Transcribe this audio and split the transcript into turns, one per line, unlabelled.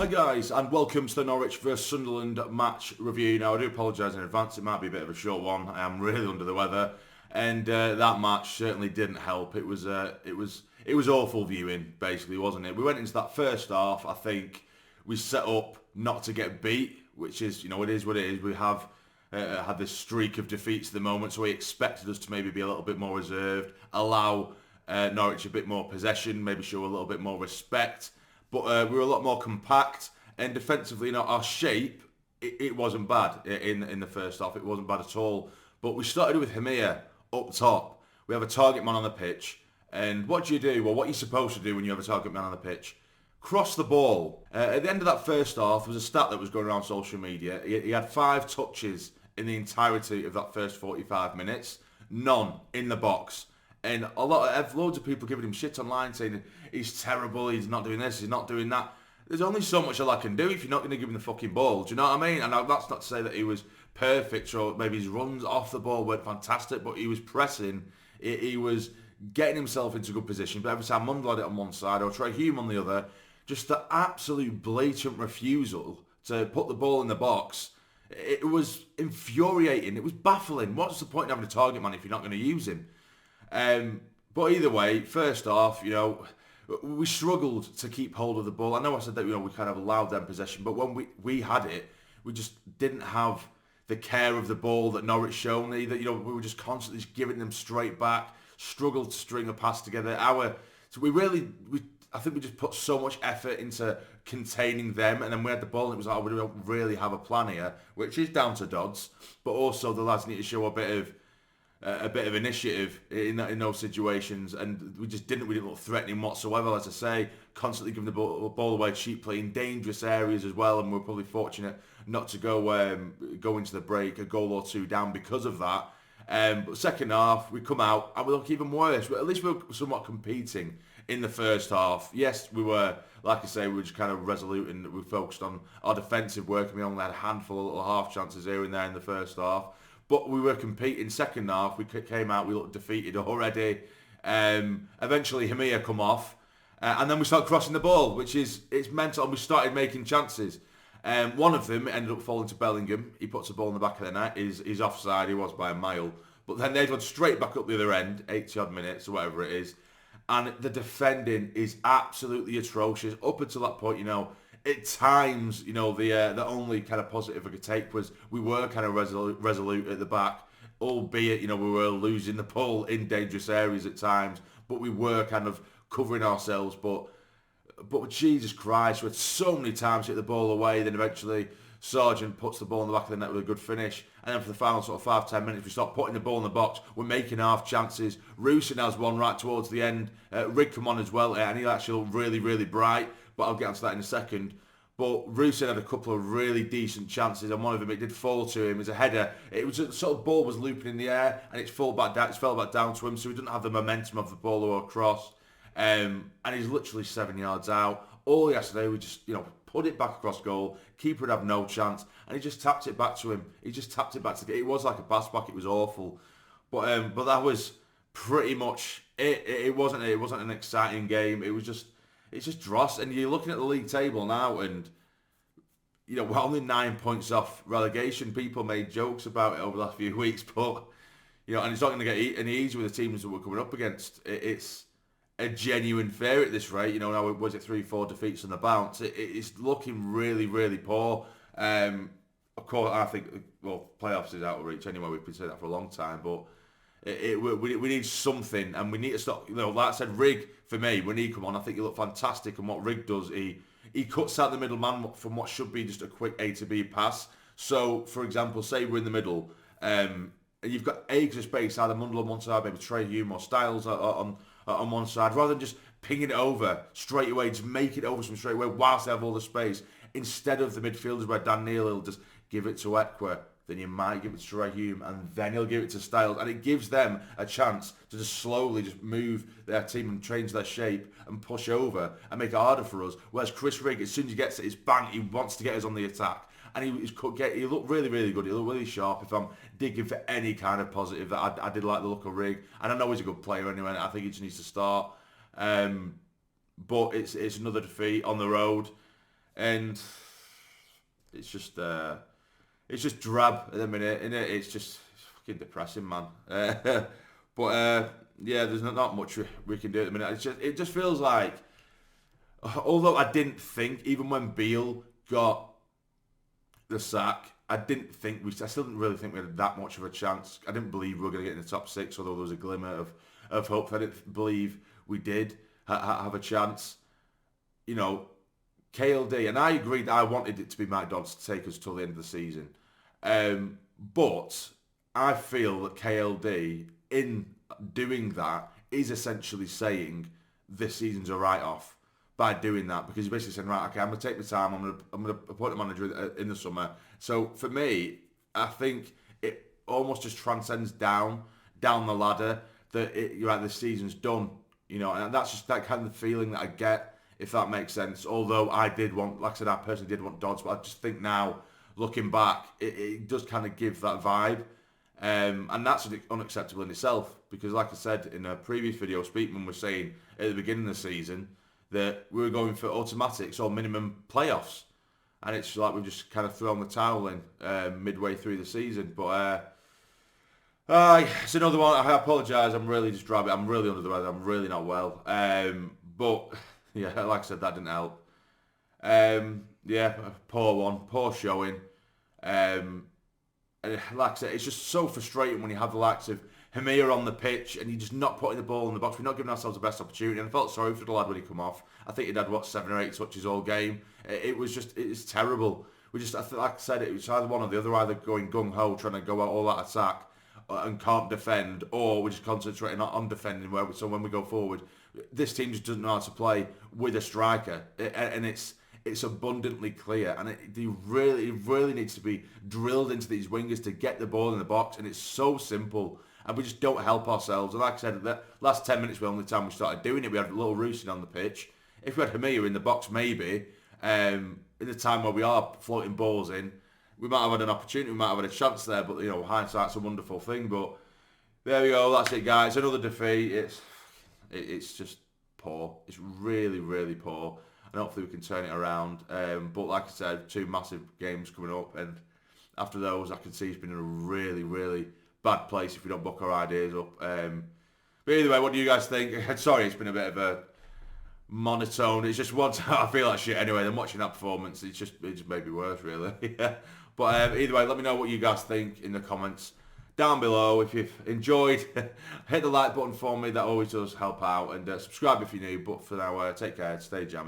Hi guys, and welcome to the Norwich vs Sunderland match review. Now I do apologise in advance, it might be a bit of a short one. I am really under the weather, and that match certainly didn't help. It was awful viewing, basically, wasn't it? We went into that first half. I think we set up not to get beat, which is, it is what it is. We have had this streak of defeats at the moment, so we expected us to maybe be a little bit more reserved, allow Norwich a bit more possession, maybe show a little bit more respect. But we were a lot more compact, and defensively, our shape, it wasn't bad in the first half. It wasn't bad at all. But we started with Hamir up top. We have a target man on the pitch. And what do you do? Well, what you're supposed to do when you have a target man on the pitch? Cross the ball. At the end of that first half, there was a stat that was going around social media. He had 5 touches in the entirety of that first 45 minutes. None in the box. And loads of people giving him shit online saying he's terrible, he's not doing this, he's not doing that. There's only so much a lad can do if you're not going to give him the fucking ball. Do you know what I mean? And that's not to say that he was perfect or maybe his runs off the ball weren't fantastic, but he was pressing, he was getting himself into a good position. But every time Mundell had it on one side or Trey Hume on the other, just the absolute blatant refusal to put the ball in the box, it was infuriating, it was baffling. What's the point in having a target man if you're not going to use him? But either way, first half, we struggled to keep hold of the ball. I know I said that, we kind of allowed them possession, but when we had it, we just didn't have the care of the ball that Norwich shown either. We were just constantly just giving them straight back, struggled to string a pass together. I think we just put so much effort into containing them, and then we had the ball and it was like, we don't really have a plan here, which is down to Dodds, but also the lads need to show a bit of initiative in those situations, and we didn't look threatening whatsoever. As I say, constantly giving the ball away cheaply in dangerous areas as well, and we're probably fortunate not to go into the break a goal or two down because of that. But second half, we come out and we look even worse. But at least we were somewhat competing in the first half. Yes, we were, like I say, we were just kind of resolute and we focused on our defensive work, and we only had a handful of little half chances here and there in the first half. But we were competing second half. We came out, we looked defeated already. Eventually, Hamir come off. And then we started crossing the ball, it's mental. And we started making chances. One of them ended up falling to Bellingham. He puts the ball in the back of the net. He's offside. He was by a mile. But then they'd gone straight back up the other end, 80-odd minutes or whatever it is. And the defending is absolutely atrocious. Up until that point, at times, the only kind of positive I could take was we were kind of resolute at the back, albeit, we were losing the ball in dangerous areas at times, but we were kind of covering ourselves. But Jesus Christ, we had so many times hit the ball away, then eventually Sargent puts the ball in the back of the net with a good finish, and then for the final sort of 5-10 minutes, we start putting the ball in the box, we're making half chances. Roosing has one right towards the end, Rig come on as well, and he actually looked really, really bright, but I'll get onto that in a second. But Roosing had a couple of really decent chances, and one of them, it did fall to him as a header. It was a sort of ball was looping in the air, and it fell back down to him, so he didn't have the momentum of the ball or across. And he's literally 7 yards out. All he has to do was just, put it back across goal. Keeper would have no chance, and he just tapped it back to him. It was like a pass back. It was awful, but that was pretty much it. It wasn't an exciting game. It's just dross, and you're looking at the league table now, and we're only 9 points off relegation. People made jokes about it over the last few weeks, but and it's not going to get any easier with the teams that we're coming up against. It's a genuine fear at this rate. Now was it 3-4 defeats on the bounce? It's looking really, really poor. Of course, I think playoffs is out of reach anyway. We've been saying that for a long time, but we need something, and we need to stop. Like I said, Rig for me, when he come on, I think he looked fantastic. And what Rig does, he cuts out the middle man from what should be just a quick A to B pass. So, for example, say we're in the middle, and you've got acres of space, either Mundell on one side, maybe Trey Hume or Styles on one side, rather than just pinging it over straight away, just make it over from straight away whilst they have all the space. Instead of the midfielders where Dhannoo will just give it to Ekwa, then you might give it to Trey Hume, and then he'll give it to Styles, and it gives them a chance to just slowly just move their team and change their shape and push over and make it harder for us. Whereas Chris Rigg, as soon as he gets it, it's bang, he wants to get us on the attack. And he looked really, really good. He looked really sharp. If I'm digging for any kind of positive, that I did like the look of Rigg. And I know he's a good player anyway. I think he just needs to start. But it's another defeat on the road. and it's just drab at the minute, innit? It's fucking depressing, man. Yeah, there's not much we can do at the minute. It just feels like, although I didn't think, even when Beal got the sack, I still didn't really think we had that much of a chance. I didn't believe we were going to get in the top 6, although there was a glimmer of hope. I didn't believe we did have a chance. You know, KLD, and I agreed I wanted it to be Mike Dodds to take us till the end of the season. But I feel that KLD, in doing that, is essentially saying this season's a write-off by doing that, because he's basically saying, right, okay, I'm going to take my time, I'm going to appoint a manager in the summer. So for me, I think it almost just transcends down the ladder that you're right, this season's done, you know, and that's just that kind of feeling that I get, if that makes sense. Although I did want, like I said, I personally did want Dodds, but I just think now, looking back, it does kind of give that vibe. And that's unacceptable in itself, because like I said in a previous video, Speakman was saying at the beginning of the season that we were going for automatics or minimum playoffs, and it's like we've just kind of thrown the towel in midway through the season. But it's another one. I apologise, I'm really just driving. I'm really under the weather, I'm really not well. But yeah, like I said, that didn't help. Yeah, poor showing. And like I said, it's just so frustrating when you have the likes of Hamir on the pitch and you're just not putting the ball in the box. We're not giving ourselves the best opportunity. And I felt sorry for the lad when he come off. I think he'd had, 7 or 8 touches all game. It's terrible. Like I said, it was either one or the other, either going gung-ho, trying to go out all that attack and can't defend, or we're just concentrating on defending. So when we go forward, this team just doesn't know how to play with a striker. And it's abundantly clear, and it really needs to be drilled into these wingers to get the ball in the box, and it's so simple, and we just don't help ourselves. And like I said, the last 10 minutes were the only time we started doing it. We had a little roosting on the pitch. If we had Hamir in the box, maybe, in the time where we are floating balls in, we might have had an opportunity, we might have had a chance there, but, you know, hindsight's a wonderful thing. But there we go, that's it, guys. Another defeat. It's just poor. It's really, really poor. And hopefully we can turn it around. But like I said, 2 massive games coming up, and after those, I can see it's been in a really, really bad place if we don't book our ideas up. But either way, what do you guys think? Sorry, it's been a bit of a monotone. It's just once I feel like shit anyway. Then watching that performance, it just made me worse, really. Yeah. But either way, let me know what you guys think in the comments down below. If you've enjoyed, hit the like button for me. That always does help out. And subscribe if you're new. But for now, take care. Stay jammy.